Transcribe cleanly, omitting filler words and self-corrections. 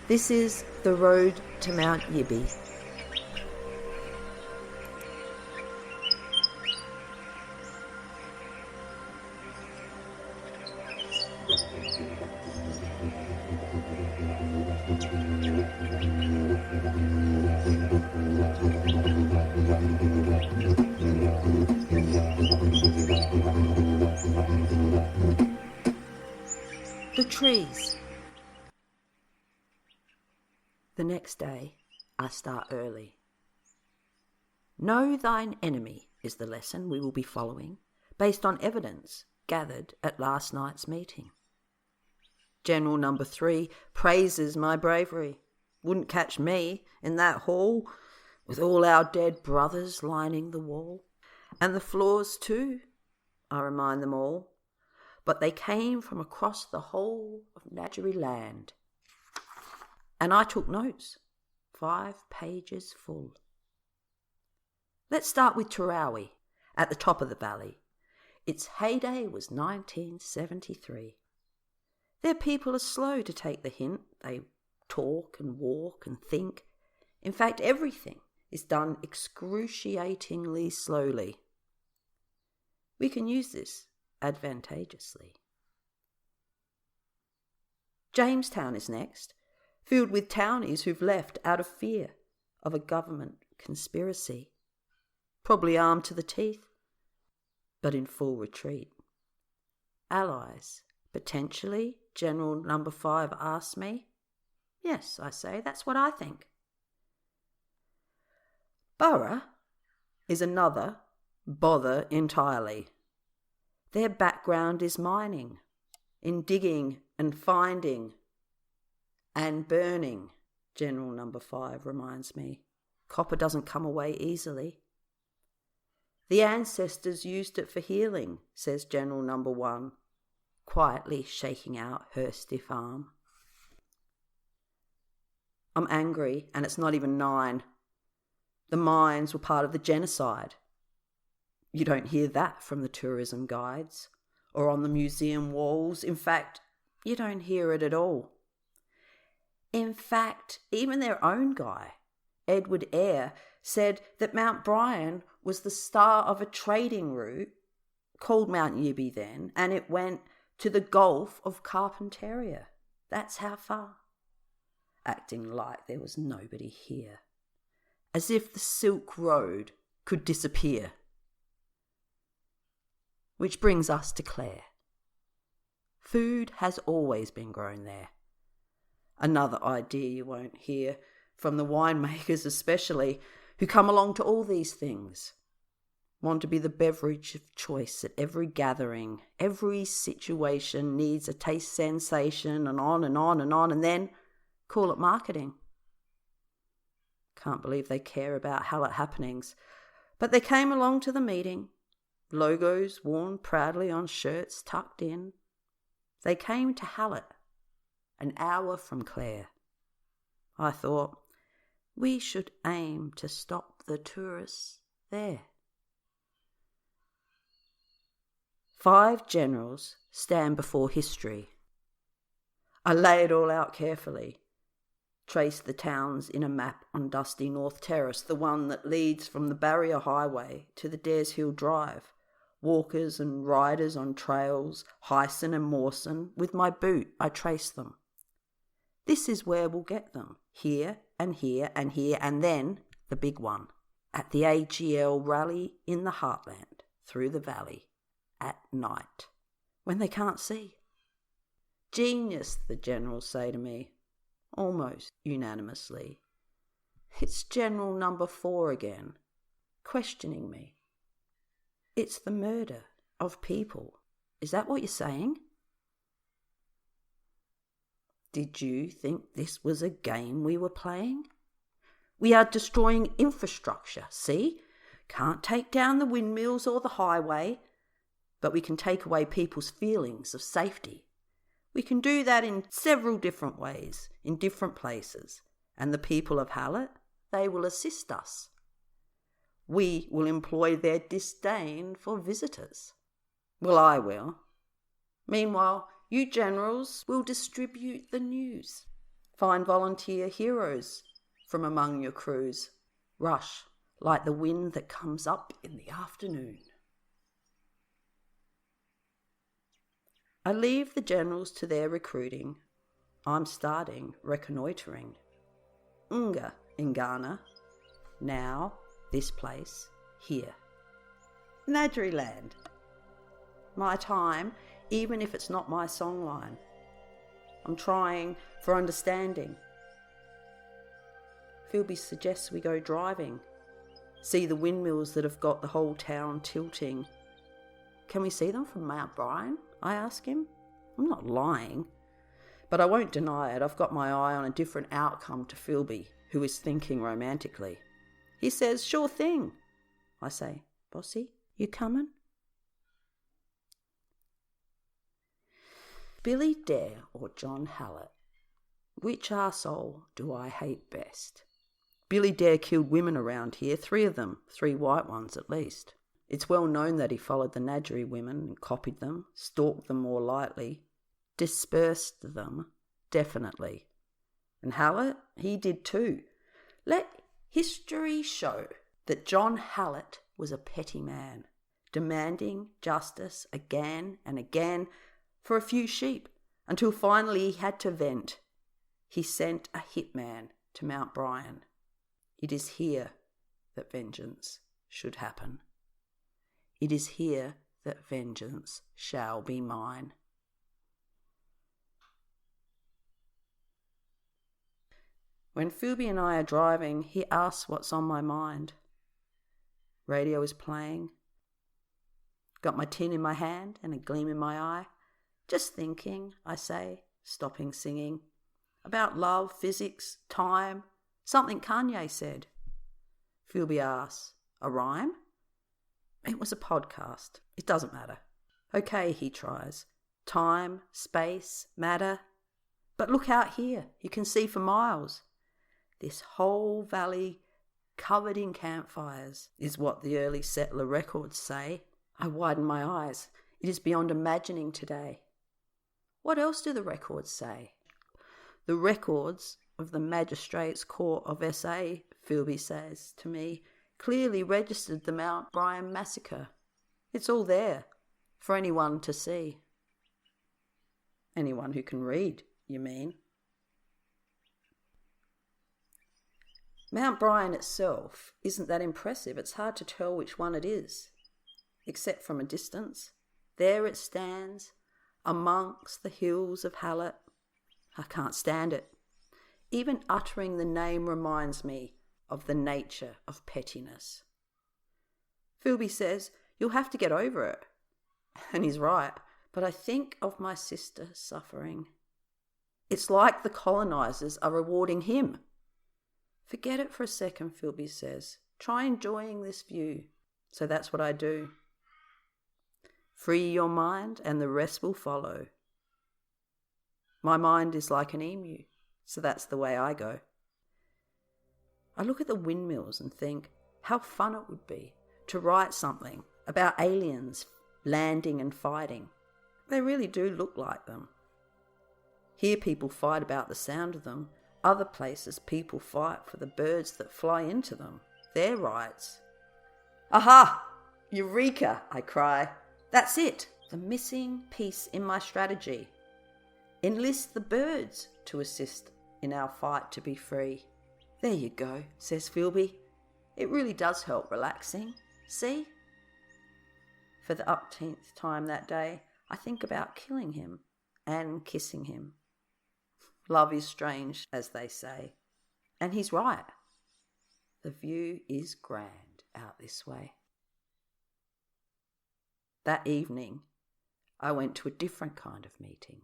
This is the road to Mount Yibby. The trees. The next day, I start early. Know thine enemy is the lesson we will be following, based on evidence gathered at last night's meeting. General Number 3 praises my bravery. Wouldn't catch me in that hall, with all our dead brothers lining the wall. And the floors too, I remind them all. But they came from across the whole of Nadgery land. And I took notes, 5 pages full. Let's start with Tarawi, at the top of the valley. Its heyday was 1973. Their people are slow to take the hint. They talk and walk and think. In fact, everything is done excruciatingly slowly. We can use this advantageously. Jamestown is next, filled with townies who've left out of fear of a government conspiracy, probably armed to the teeth, but in full retreat. Allies, potentially, General Number 5 asked me. Yes, I say, that's what I think. Borough is another bother entirely. Their background is mining, in digging and finding and burning, General Number 5 reminds me. Copper doesn't come away easily. The ancestors used it for healing, says General Number 1, quietly shaking out her stiff arm. I'm angry, and it's not even 9. The mines were part of the genocide. You don't hear that from the tourism guides or on the museum walls. In fact, you don't hear it at all. In fact, even their own guy, Edward Eyre, said that Mount Bryan was the start of a trading route called Mount Yibby then, and it went to the Gulf of Carpentaria. That's how far. Acting like there was nobody here. As if the Silk Road could disappear. Which brings us to Clare. Food has always been grown there. Another idea you won't hear from the winemakers especially, who come along to all these things. Want to be the beverage of choice at every gathering. Every situation needs a taste sensation and on and on and on, and then call it marketing. Can't believe they care about Hallett happenings. But they came along to the meeting. Logos worn proudly on shirts tucked in. They came to Hallett, an hour from Clare. I thought, we should aim to stop the tourists there. 5 generals stand before history. I lay it all out carefully. Traced the towns in a map on dusty North Terrace, the one that leads from the Barrier Highway to the Dares Hill Drive. Walkers and riders on trails, Hyson and Mawson. With my boot, I trace them. This is where we'll get them. Here and here and here, and then the big one. At the AGL rally in the heartland, through the valley, at night, when they can't see. Genius, the generals say to me, almost unanimously. It's General Number 4 again, questioning me. It's the murder of people. Is that what you're saying? Did you think this was a game we were playing? We are destroying infrastructure, see? Can't take down the windmills or the highway, but we can take away people's feelings of safety. We can do that in several different ways, in different places. And the people of Hallett, they will assist us. We will employ their disdain for visitors. Well, I will. Meanwhile, you generals will distribute the news. Find volunteer heroes from among your crews. Rush like the wind that comes up in the afternoon. I leave the generals to their recruiting. I'm starting reconnoitring. Unga in Ghana. Now, this place, here. Nadriland. My time, even if it's not my songline. I'm trying for understanding. Philby suggests we go driving. See the windmills that have got the whole town tilting. Can we see them from Mount Brian? I ask him. I'm not lying. But I won't deny it. I've got my eye on a different outcome to Philby, who is thinking romantically. He says, sure thing. I say, Bossy, you coming? Billy Dare or John Hallett? Which arsehole do I hate best? Billy Dare killed women around here, 3 of them, 3 white ones at least. It's well known that he followed the Nadri women and copied them, stalked them more lightly, dispersed them, definitely. And Hallett, he did too. Let history show that John Hallett was a petty man, demanding justice again and again for a few sheep, until finally he had to vent. He sent a hitman to Mount Brian. It is here that vengeance should happen. It is here that vengeance shall be mine. When Philby and I are driving, he asks what's on my mind. Radio is playing. Got my tin in my hand and a gleam in my eye. Just thinking, I say, stopping singing, about love, physics, time, something Kanye said. Philby asks, a rhyme? It was a podcast. It doesn't matter. Okay, he tries. Time, space, matter. But look out here. You can see for miles. This whole valley covered in campfires is what the early settler records say. I widen my eyes. It is beyond imagining today. What else do the records say? The records of the Magistrates' Court of SA, Philby says to me, clearly registered the Mount Brian massacre. It's all there for anyone to see. Anyone who can read, you mean? Mount Brian itself isn't that impressive. It's hard to tell which one it is, except from a distance. There it stands, amongst the hills of Hallett. I can't stand it. Even uttering the name reminds me of the nature of pettiness. Philby says, you'll have to get over it. And he's right, but I think of my sister suffering. It's like the colonisers are rewarding him. Forget it for a second, Philby says. Try enjoying this view. So that's what I do. Free your mind and the rest will follow. My mind is like an emu, so that's the way I go. I look at the windmills and think how fun it would be to write something about aliens landing and fighting. They really do look like them. Here people fight about the sound of them. Other places people fight for the birds that fly into them, their rights. Aha! Eureka! I cry. That's it, the missing piece in my strategy. Enlist the birds to assist in our fight to be free. There you go, says Philby. It really does help relaxing. See? For the 18th time that day, I think about killing him and kissing him. Love is strange, as they say. And he's right. The view is grand out this way. That evening, I went to a different kind of meeting.